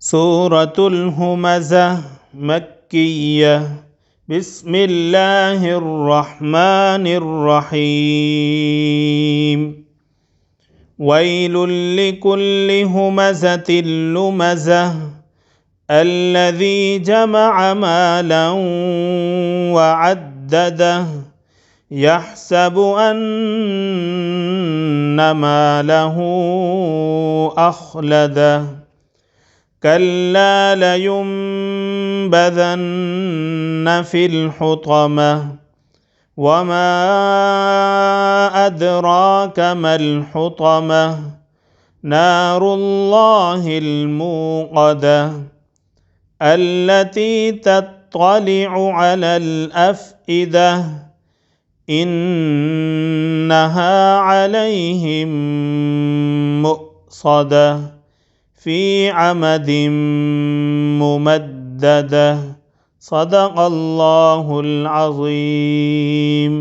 سورة الهمزة مكية. بسم الله الرحمن الرحيم. ويل لكل همزة لمزة الذي جمع مالا وعدده يحسب أن ماله أخلده كلا لينبذن في الحطمة وما أدراك ما الحطمة نار الله الموقدة التي تطلع على الأفئدة إنها عليهم مؤصدة في عمد ممددة. صدق الله العظيم.